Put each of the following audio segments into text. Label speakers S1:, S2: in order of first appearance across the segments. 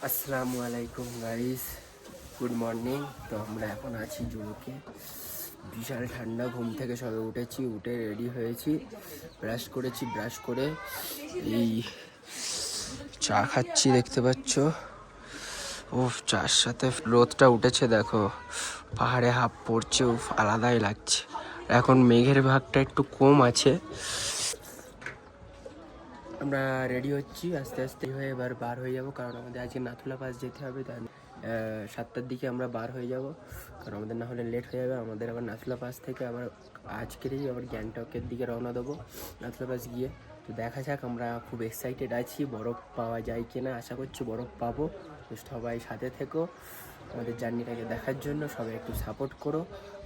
S1: আসসালামু আলাইকুম guys, good morning. তো আমরা এখন আছি জুরুকে। বিশাল ঠান্ডা, ঘুম থেকে সবে উঠেছি, উঠে রেডি হয়েছি, ব্রাশ করেছি, ব্রাশ করে এই চা খাচ্ছি, দেখতে পাচ্ছ। উফ, চার সাথে রোদটা উঠেছে, দেখো পাহাড়ে হাফ পড়ছে, উফ আলাদাই লাগছে। এখন মেঘের ভাগটা একটু কম আছে। আমরা রেডি হচ্ছি, আস্তে আস্তে হয়ে এবার বার হয়ে যাব, কারণ আমাদের আজকে নাথুলা পাস যেতে হবে। তাই 7টার দিকে আমরা বার হয়ে যাব, কারণ আমাদের না হলে লেট হয়ে যাবে। আমাদের আবার নাথুলা পাস থেকে আবার আজকেরই আবার গ্যাংটকের দিকে রওনা দেবো নাথুলা পাস গিয়ে। তো দেখা যাক, আমরা খুব এক্সাইটেড আছি, বরফ পাওয়া যায় কিনা, আশা করছি বরফ পাবো। তো সবাই সাথে থেকো আমাদের জার্নিটাকে দেখার জন্য, সবাই একটু সাপোর্ট করো।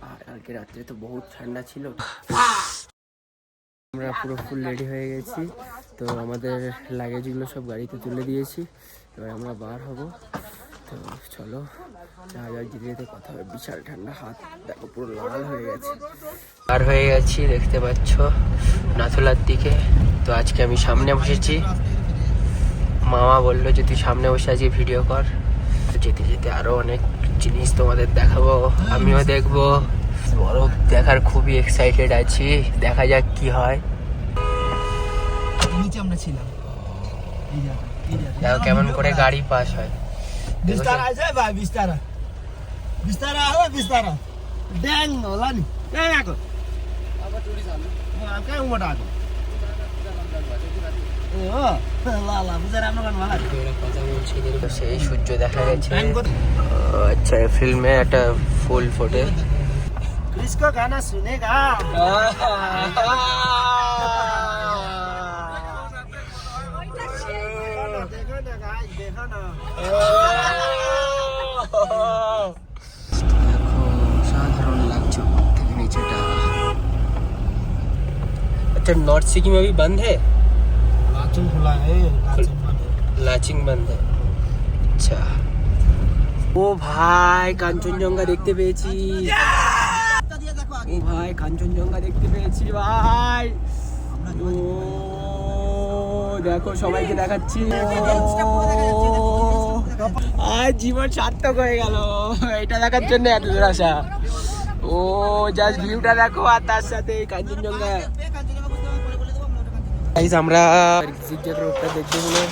S1: আর কালকে রাত্রে তো বহুত ঠান্ডা ছিল। আমরা পুরো ফুল রেডি হয়ে গেছি, তো আমাদের লাগেজগুলো সব গাড়িতে তুলে দিয়েছি। এবার আমরা বার হব। তো চলো যাওয়া যাক, যেতে যেতে কথা হবে। বিশাল ঠান্ডা, হাত দেখো পুরো লাল হয়ে গেছে। বার হয়ে গেছি, দেখতে পাচ্ছ নাথুলার দিকে। তো আজকে আমি সামনে বসেছি, মামা বললো যে তুই সামনে বসে আজকে ভিডিও কর। যেতে যেতে আরো অনেক জিনিস তোমাদের দেখাবো, আমিও দেখবো। বরফ দেখার খুবই এক্সাইটেড আছি, দেখা যাক কি হয়।
S2: আমরা ছিলাম
S1: দেখো কেমন করে গাড়ি পাস হয়।
S2: বিস্তারা আছে ভাই, বিস্তারা বিস্তারা হবে, বিস্তারা ড্যাং নলানি ড্যাং আকো আবার টুরি চালু কাই মোটা আকো ও লা লা বুঝার আমরা গান ভালো
S1: কথা বলছি, সেই সূর্য দেখা গেছে। আচ্ছা, ফিল্মে একটা ফুল ফোটে।
S2: किसको गाना सुनेगा देखो ना गाइस, देखो ना
S1: দেখো সাধারণ লাগছে উপর থেকে নিচেটা। अच्छा, नॉर्थ सिक्किम अभी बंद है,
S2: लाचुंग खुला है, लाचुंग बंद है,
S1: लाचिंग बंद है। अच्छा, ও ভাই কাঞ্চনজঙ্ঘা দেখতে পেয়েছি। ও ভাই কাঞ্চনজঙ্ঘা দেখতে পেয়েছি ভাই। ও দেখো, সবাইকে দেখাচ্ছি। আজ জীবন সার্থক হয়ে গেল এটা দেখার জন্য এত দূর আসা। ও জাস্ট ভিউটা দেখো, আর তার সাথে কাঞ্চনজঙ্ঘা। আমরা জিগজ্যাগ রোডটা দেখতে বলে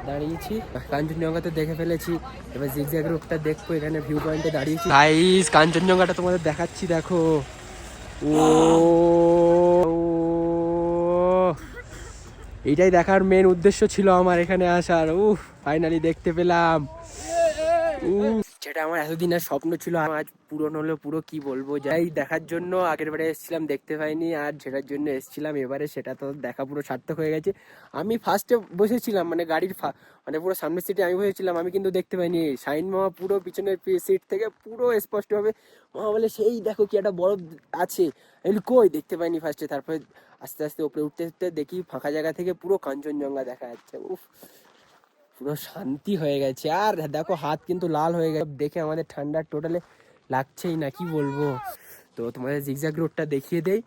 S1: দাঁড়িয়েছি। কাঞ্চনজঙ্ঘা তো দেখে ফেলেছি, এবার জিগজ্যাগ রোডটা দেখবো। এখানে ভিউ পয়েন্টে দাঁড়িয়েছি গাইস, কাঞ্চনজঙ্ঘাটা তোমাদের দেখাচ্ছি, দেখো। ও এইটাই দেখার মেন উদ্দেশ্য ছিল আমার এখানে আসার। ফাইনালি দেখতে পেলাম। যেটা আমার এতদিনের স্বপ্ন ছিল, আজ পূরণ হলো পুরো। কি বলবো, যাই দেখার জন্য আগের বারে এসেছিলাম, দেখতে পাইনি, আর যেটার জন্য এসেছিলাম এবারে সেটা তো দেখা পুরো সার্থক হয়ে গেছে। আমি ফার্স্টে বসেছিলাম, মানে গাড়ির মানে পুরো সামনের সিটে আমি বসেছিলাম, আমি কিন্তু দেখতে পাইনি। শাইন মামা পুরো পিছনের সিট থেকে পুরো স্পষ্টভাবে মামা বলে, সেই দেখো কি একটা বরফ আছে। আমি কই, দেখতে পাইনি ফার্স্টে। তারপরে আস্তে আস্তে উপরে উঠতে উঠতে দেখি ফাঁকা জায়গা থেকে পুরো কাঞ্চনজঙ্ঘা দেখা যাচ্ছে। পুরো শান্তি হয়ে গেছে। আর দেখো হাত কিন্তু লাল হয়ে গেছে, দেখে আমাদের ঠান্ডা টোটালে লাগছেই না, কি বলবো। তো তোমাদের জিগজ্যাগ রোডটা দেখিয়ে দেই,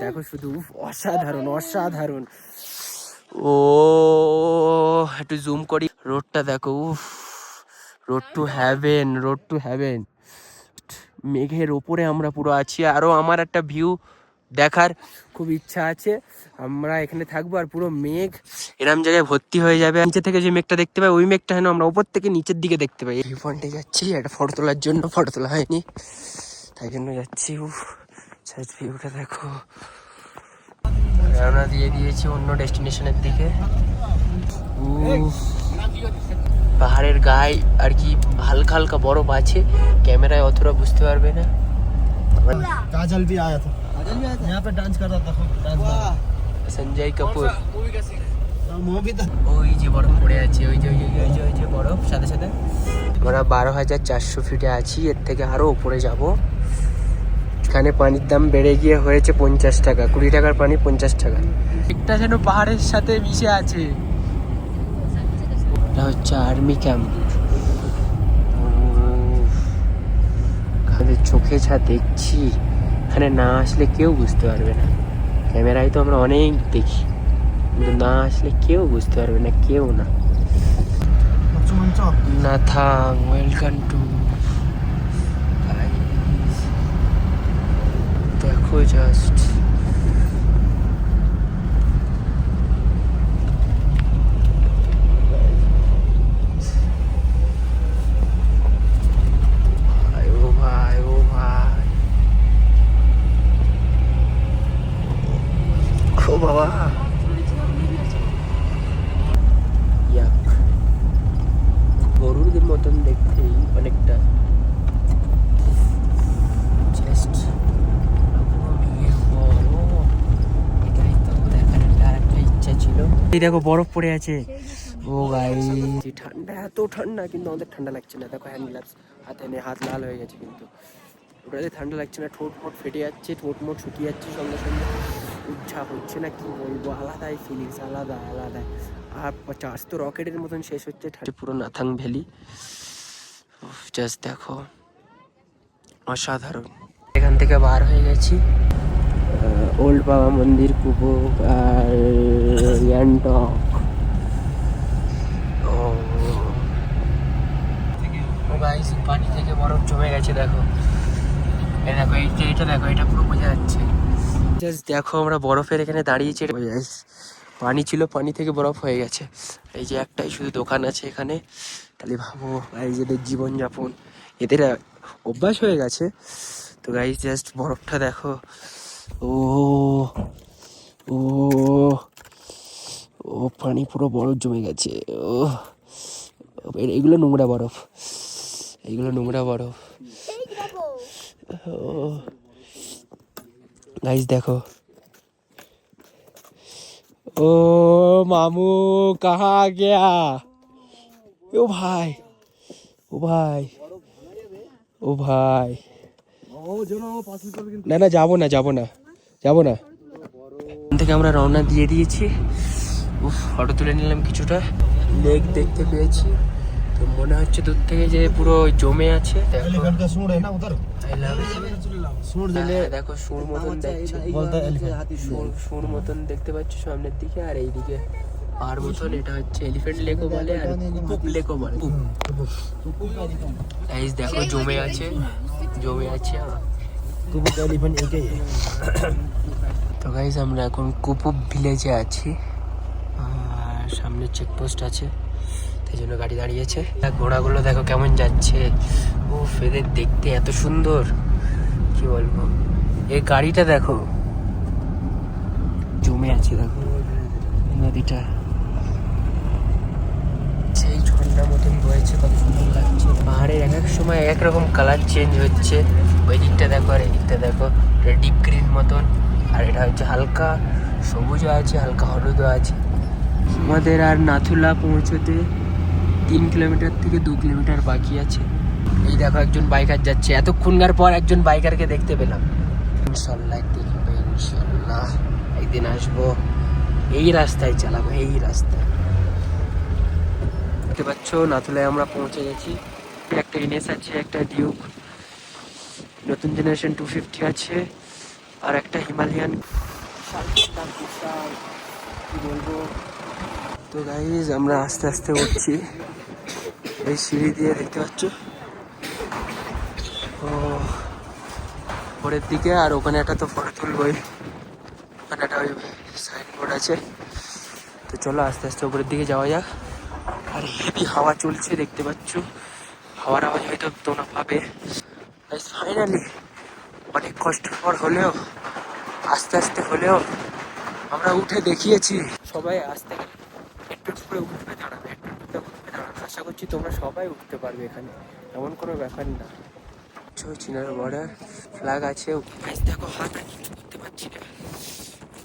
S1: দেখো শুধু অসাধারণ অসাধারণ। ও একটু জুম করি, রোডটা দেখো, road two haven, road two haven. মেঘের ওপরে আমরা পুরো আছি। আরো আমার একটা ভিউ দেখার খুব ইচ্ছা আছে। আমরা এখানে থাকবো আর পুরো মেঘ এরম জায়গায় ভর্তি হয়ে যাবে। নিচে থেকে যে মেঘটা দেখতে পাই, ওই মেঘটা যেন আমরা উপর থেকে নিচের দিকে দেখতে পাই। ভিউ পয়েন্টে যাচ্ছি একটা ফটো তোলার জন্য, ফটো তোলা হয়নি তাই জন্য যাচ্ছি। ভিউটা দেখো, রওনা দিয়ে দিয়েছি অন্য ডেস্টিনেশনের দিকে। পাহাড়ের গায়ে আর কি হালকা হালকা বরফ আছে, ক্যামেরায় অতটা বুঝতে পারবে না।
S2: काजल भी आया था, यहाँ पे डांस कर रहा था,
S1: সঞ্জয় কাপুর।
S2: मूवी था।
S1: ওই যে বরফ পড়ে আছে, ওই যে ওই যে বরফ সাথে সাথে। আমরা 12,400 ফিটে আছি, এর থেকে আরো উপরে যাব। এখানে পানির দাম বেড়ে গিয়ে হয়েছে 50 টাকা, 20 টাকার পানি 50 টাকা। একটা যেন পাহাড়ের সাথে মিশে আছে। এটা হচ্ছে আর্মি ক্যাম্প। চোখে যা দেখছি, এখানে না আসলে কেউ বুঝতে পারবে না। ক্যামেরায় তো আমরা অনেক দেখি, কিন্তু না আসলে কেউ বুঝতে পারবে না, কেউ না। Nathang, welcome to. দেখো জাস্ট ভাই ও ভাই ও ভাই, ও বাবা, ইয়াক, গরুর মতন দেখতেই অনেকটা। জাস্ট এই দেখো বরফ পড়ে আছে। ও গাই, ঠান্ডা, এত ঠান্ডা কিন্তু আমাদের ঠান্ডা লাগছে না। দেখো হ্যান্ড গ্লাভস হাতে নিয়ে হাত লাল হয়ে গেছে, কিন্তু ওটাতে ঠান্ডা লাগছে না। ঠোঁট মোট ফেটে যাচ্ছে, ঠোঁট মোট শুকিয়ে যাচ্ছে সঙ্গে সঙ্গে। ইচ্ছা হচ্ছে না, কি বলবো, আলাদাই ফিলিংস, আলাদা আলাদা। আর চার্জ তো রকেটের মতন শেষ হচ্ছে। পুরো নাথাং ভ্যালি জাস্ট দেখো, অসাধারণ। এখান থেকে বার হয়ে গেছি ওল্ড বাবা মন্দির, কুবুক আর গ্যাংটক। ও গাইস, পানি থেকে বরফ জমে গেছে দেখো। এই দেখো, এইটা দেখো, এটা পুরো বোঝা যাচ্ছে। জাস্ট দেখো, আমরা বরফের এখানে দাঁড়িয়েছি, পানি ছিল, পানি থেকে বরফ হয়ে গেছে। এই যে একটাই শুধু দোকান আছে এখানে। তাহলে ভাবো গাইস, এদের জীবনযাপন, এদের অভ্যাস হয়ে গেছে। তো গাইস জাস্ট বরফটা দেখো। ও ও ও পানি পুরো বরফ জমে গেছে। ও এগুলো নোংরা বরফ, এইগুলো নোংরা বরফ। ও গাইস দেখো। ও মামু কাহা গয়া? ও ভাই, ও ভাই, ও ভাই, না না, যাবো না, যাবো না, যাবো না। এখান থেকে আমরা রওনা দিয়ে দিয়েছি। ফটো তুলে নিলাম কিছুটা, লেক দেখতে পেয়েছি। তো মনে হচ্ছে দূর থেকে যে পুরো জমে আছে। দেখো সুর মতন দেখছো, সুর মতন দেখতে পাচ্ছ সামনের দিকে, আর এইদিকে আর মতন। এটা হচ্ছে এলিফ্যান্ট লেকও বলে আর কুপুক লেকও বলে। গাইস দেখো, জমে আছে, জমে আছে। তো গাইস, আমরা এখন কুপুপ ভিলেজে আছি, আর সামনে চেকপোস্ট আছে, তাই জন্য গাড়ি দাঁড়িয়েছে। ঘোড়াগুলো দেখো কেমন যাচ্ছে। ও ফেদের দেখতে এত সুন্দর, কি বলবো। এই গাড়িটা দেখো, জমে আছে দেখো নদীটা, সেই ঝর্ণা মতন বয়েছে, কত সুন্দর লাগছে। পাহাড়ের এক এক সময় এক রকম কালার চেঞ্জ হচ্ছে। ওই দিকটা দেখো আর এই দিকটা দেখো, এটা ডিপ গ্রিন মতন, আর এটা হচ্ছে হালকা সবুজও আছে, হালকা হলুদও আছে। আমাদের আর নাথুলা পৌঁছতে 3 কিলোমিটার থেকে 2 কিলোমিটার বাকি আছে। এই দেখো একজন বাইকার যাচ্ছে, এতক্ষণকার পর একজন বাইকারকে দেখতে পেলাম। ইনশাল্লাহ দেখবে, ইনশাল্লাহ একদিন আসবো, এই রাস্তায় চালাবো, এই রাস্তায়। দেখতে পাচ্ছ নাথুলায় আমরা পৌঁছে গেছি। একটা ইনেস আছে, একটা ডিউক, নতুন জেনারেশন 250 আছে, আর একটা হিমালয়ান। কি বলবো। তো গাইজ, আমরা আস্তে আস্তে উঠছি এই সিঁড়ি দিয়ে, দেখতে পাচ্ছ। ও উপরের দিকে, আর ওখানে একটা তো ফটো তুলবই, ওখানে একটা ওই সাইনবোর্ড আছে। তো চলো আস্তে আস্তে উপরের দিকে যাওয়া যাক। আর হেভি হাওয়া চলছে, দেখতে পাচ্ছ। হাওয়ার আওয়াজ হয়তো তোমরা পাবে। ফাইনালি অনেক কষ্টকর হলেও, আস্তে আস্তে হলেও আমরা উঠে দেখিয়েছি। সবাই আস্তে গেলে একটু করে উঠবে, দাঁড়াবে, একটু উঠবে, দাঁড়াবে। আশা করছি তোমরা সবাই উঠতে পারবে, এখানে এমন কোনো ব্যাপার না। চীনের বর্ডার ফ্ল্যাগ আছে। দেখো, হাত আর কিছু করতে পারছি না,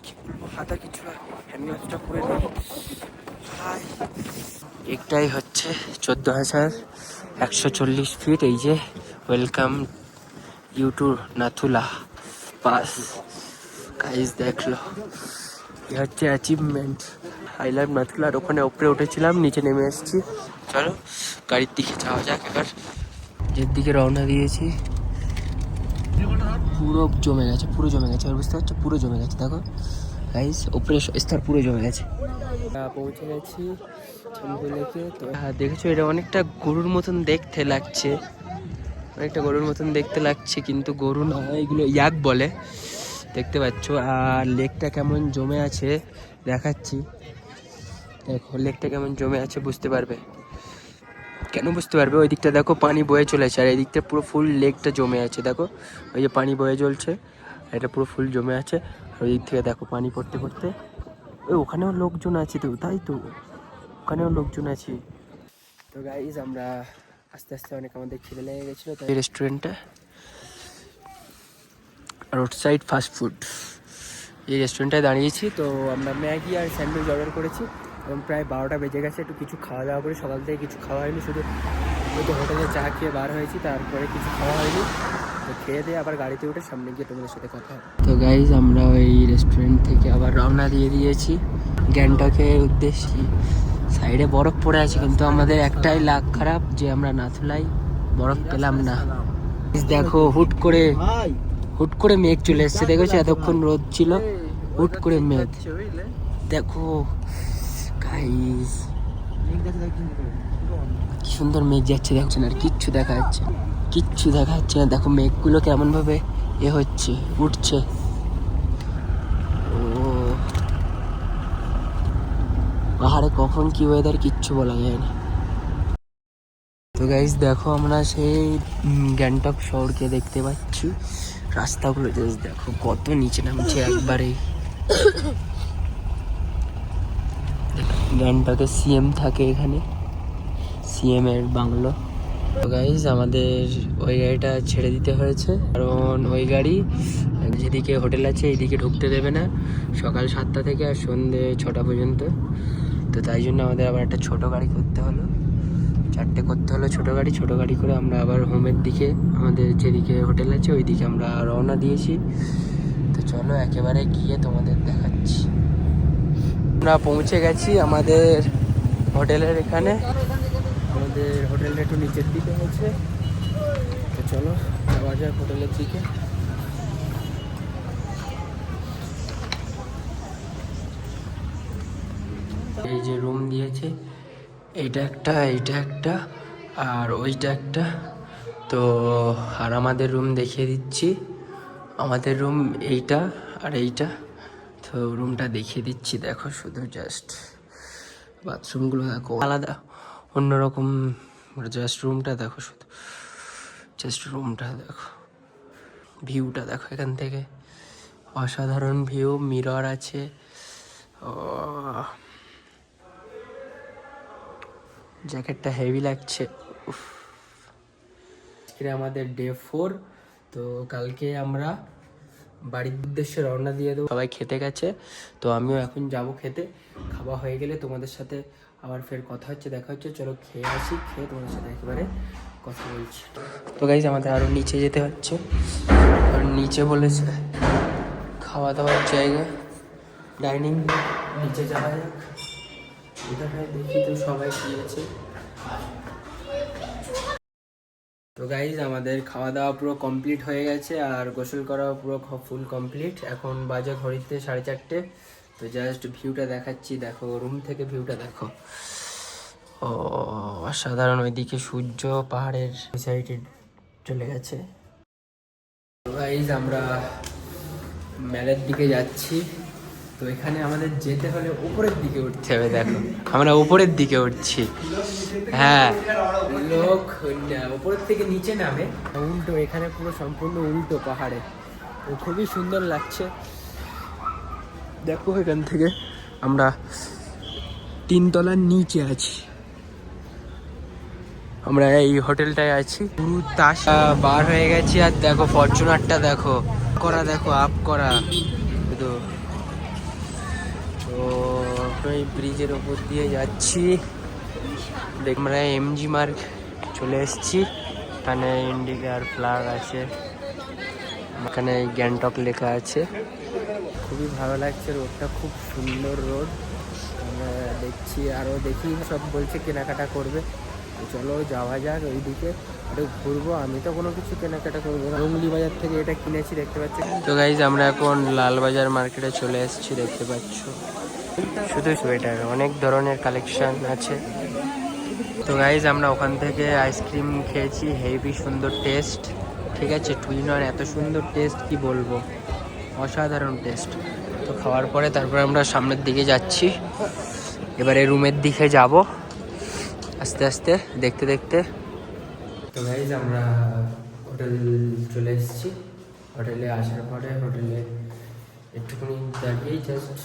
S1: কি বলবো, হাত আর কিছু হ্যান্ডগ্লাভসটা পরে নেই। একটাই হচ্ছে 14,140 ফিট। এই যে welcome you to Nathula pass. Guys দেখলো, এই হচ্ছে অ্যাচিভমেন্ট। I love Nathula. আর ওখানে উপরে উঠেছিলাম, নিচে নেমে এসেছি। চলো গাড়ির দিকে যাওয়া যাক এবার। যের দিকে রওনা দিয়েছি পুরো জমে গেছে, পুরো জমে গেছে, আর বুঝতে পারছো, পুরো জমে গেছে। দেখো গাইস, উপরে স্তর পুরো জমে গেছে। পৌঁছে গেছি তো দেখেছো এটা অনেকটা গরুর মতন দেখতে লাগছে, অনেকটা গরুর মতন দেখতে লাগছে, কিন্তু গরু না, এগুলো ইয়াক বলে, দেখতে পাচ্ছ। আর লেকটা কেমন জমে আছে দেখাচ্ছি, দেখো লেকটা কেমন জমে আছে, বুঝতে পারবে। কেন বুঝতে পারবে, ওই দিকটা দেখো পানি বয়ে চলেছে, আর এই দিকটা পুরো ফুল লেকটা জমে আছে, দেখো ওই যে পানি বয়ে চলছে, এটা পুরো ফুল জমে আছে। আর ওই দিক থেকে দেখো পানি পড়তে পড়তে, ওই ওখানেও লোকজন আছে, তো তাই তো ওখানেও লোকজন আছে। তো গাইজ আমরা আস্তে আস্তে অনেক আমাদের খিদে লেগে গেছিলো, তাই রেস্টুরেন্টটা রোড সাইড ফাস্ট ফুড, এই রেস্টুরেন্টটায় দাঁড়িয়েছি। তো আমরা ম্যাগি আর স্যান্ডউইচ অর্ডার করেছি এবং প্রায় 12টা বেজে গেছে, একটু কিছু খাওয়া দাওয়া করে, সকাল থেকে কিছু খাওয়া হয়নি, শুধু তো হোটেলে চা খেয়ে বার হয়েছি, তারপরে কিছু খাওয়া হয়নি। তো খেয়ে দিয়ে আবার গাড়িতে উঠে সামনে গিয়ে তোমাদের সাথে কথা হবে। তো গাইজ আমরা ওই রেস্টুরেন্ট থেকে আবার রওনা দিয়ে দিয়েছি গ্যাংটকের উদ্দেশ্যে। সাইডে বরফ পড়ে আছে, কিন্তু আমাদের একটাই লাক খারাপ যে আমরা নাথুলাই বরফ পেলাম না। দেখো হুট করে মেঘ চলে এসছে, দেখেছো এতক্ষণ রোদ ছিল, হুট করে মেঘ, দেখো গাইস কি সুন্দর মেঘ যাচ্ছে, দেখছো না, আর কিচ্ছু দেখা যাচ্ছে না, দেখো মেঘগুলো কেমন ভাবে হচ্ছে, উঠছে। ও পাহাড়ে কখন কি ওয়েদার কিচ্ছু বলা যায় না। তো গাইস দেখো আমরা সেই গ্যাংটক শহরকে দেখতে পাচ্ছি, রাস্তাগুলো জাস্ট দেখো কত নিচে নামছে একবারে। গ্যাংটকে সিএম থাকে, এখানে সিএম এর বাংলো। তো গাইস আমাদের ওই গাড়িটা ছেড়ে দিতে হয়েছে, কারণ ওই গাড়ি যেদিকে হোটেল আছে এইদিকে ঢুকতে দেবে না সকাল 7টা থেকে আর সন্ধ্যে 6টা পর্যন্ত। তো তাই জন্য আমাদের আবার একটা ছোট গাড়ি করতে হলো, 4টে করতে হলো ছোট গাড়ি করে আমরা আবার হোমের দিকে, আমাদের যেদিকে হোটেল আছে ওই দিকে আমরা রওনা দিয়েছি। তো চলো একেবারে গিয়ে তোমাদের দেখাচ্ছি। আমরা পৌঁছে গেছি আমাদের হোটেলের এখানে, আমাদের হোটেলটা একটু নিচের দিকে আছে। তো চলো যাওয়া যাক হোটেলের দিকে। এই যে রুম দিয়েছে, এইটা একটা আর ওইটা একটা। তো আর আমাদের রুম দেখিয়ে দিচ্ছি, আমাদের রুম এইটা আর এইটা। তো রুমটা দেখিয়ে দিচ্ছি, দেখো শুধু জাস্ট বাথরুমগুলো দেখো আলাদা অন্যরকম, জাস্ট রুমটা দেখো, শুধু জাস্ট রুমটা দেখো, ভিউটা দেখো এখান থেকে, অসাধারণ ভিউ, মিরর আছে। জ্যাকেটটা হেভি লাগছে। আমাদের ডে 4। তো কালকে আমরা বাড়ির উদ্দেশ্যে রওনা দিয়ে দেবো, সবাই খেতে গেছে, তো আমিও এখন যাব খেতে। খাওয়া হয়ে গেলে তোমাদের সাথে আবার ফের কথা হচ্ছে, দেখা হচ্ছে। চলো খেয়ে আসি, খেয়ে তোমাদের সাথে একেবারে কথা বলছি। তো গাইজ আমাদের আরও নিচে যেতে হচ্ছে, আর নিচে বলেছে খাওয়া দাওয়ার জায়গা, ডাইনিং, নিচে যাওয়া যাক। এটাটাই দেখি তো সবাই কি আছে। তো গাইজ আমাদের খাওয়া দাওয়া পুরো কমপ্লিট হয়ে গেছে, আর গোসল করা পুরো ফুল কমপ্লিট। এখন বাজে ঘড়িতে 4:30। তো জাস্ট ভিউটা দেখাচ্ছি, দেখো রুম থেকে ভিউটা দেখো, ও অসাধারণ। ওইদিকে সূর্য পাহাড়ের সাইডে চলে গেছে। তো গাইজ আমরা মেলের দিকে যাচ্ছি। তো এখানে আমাদের যেতে হলে উপরের দিকে উঠতে হবে, দেখো আমরা উপরের দিকে উঠছি। হ্যাঁ, লোক উপরের থেকে নিচে নামে উল্টো, এখানে পুরো সম্পূর্ণ উল্টো পাহাড়ে। তো খুবই সুন্দর লাগছে, দেখো এখান থেকে আমরা 3 তলার নিচে আছি, আমরা এই হোটেলটায় আছি। পুরো তাসা বার হয়ে গেছি, আর দেখো ফরচুনারটা দেখো আপ করা। তো এই ব্রিজের ওপর দিয়ে যাচ্ছি, আমরা এমজি মার্গ চলে এসেছি। এখানে ইন্ডিকার ফ্ল্যাগ আছে, এখানে গ্যাংটক লেখা আছে। খুবই ভালো লাগছে, রোডটা খুব সুন্দর রোড। আমরা দেখছি, আরও দেখি, সব বলছে কেনাকাটা করবে। তো চলো যাওয়া যাক ওইদিকে, একটু ঘুরবো। আমি তো কোনো কিছু কেনাকাটা করবো না, রুংলি বাজার থেকে এটা কিনেছি, দেখতে পাচ্ছি। তো গাইজ আমরা এখন লালবাজার মার্কেটে চলে এসেছি, দেখতে পাচ্ছ। শুধু সোয়েটার, অনেক ধরনের কালেকশন আছে। তো গাইজ আমরা ওখান থেকে আইসক্রিম খেয়েছি, হেভি সুন্দর টেস্ট। ঠিক আছে, টুইনর এত সুন্দর টেস্ট কি বলবো, অসাধারণ টেস্ট। তো খাওয়ার পরে তারপর আমরা সামনের দিকে যাচ্ছি, এবারে রুমের দিকে যাব আস্তে আস্তে দেখতে দেখতে। তো গাইজ আমরা হোটেল চলে এসেছি। হোটেলে আসার পরে হোটেলে একটুখানি দাঁড়িয়েই জাস্ট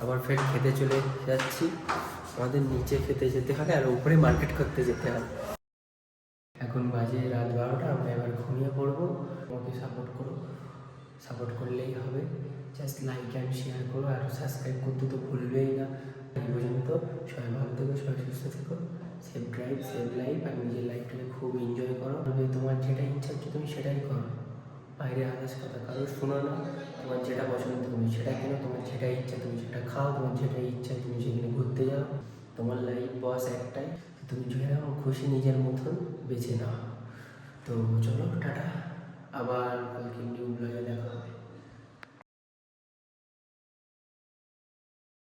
S1: আবার ফের খেতে চলে যাচ্ছি। আমাদের নিচে খেতে যেতে হয় আর উপরে মার্কেট করতে যেতে হয়। এখন বাজে রাত 12টা, আমরা এবার ঘুমিয়ে পড়বো। আমাকে সাপোর্ট করো, সাপোর্ট করলেই হবে। জাস্ট লাইক অ্যান্ড শেয়ার করো আর সাবস্ক্রাইব করতে তো ভুলবেই না। এই পর্যন্ত সবাই ভালো থেকো, সবাই সুস্থ থেকো। সেভ ড্রাইভ, সেভ লাইফ আর নিজের লাইফটাকে খুব এনজয় করো। তবে তোমার যেটা ইচ্ছা হচ্ছে তুমি সেটাই করো, বাইরে আদার্স কথা কারো শোনো না। তোমার যেটা পছন্দ তুমি সেটা কেনো, তোমার যেটা ইচ্ছা তুমি সেটা খাও, তোমার যেটা ইচ্ছা তুমি সেখানে ঘুরতে যাও। তোমার লাইফ বস একটাই, তুমি যেরকম খুশি নিজের মতন বেছে নাও। তো চলো টাটা, আবার কালকে নিউ ব্লগে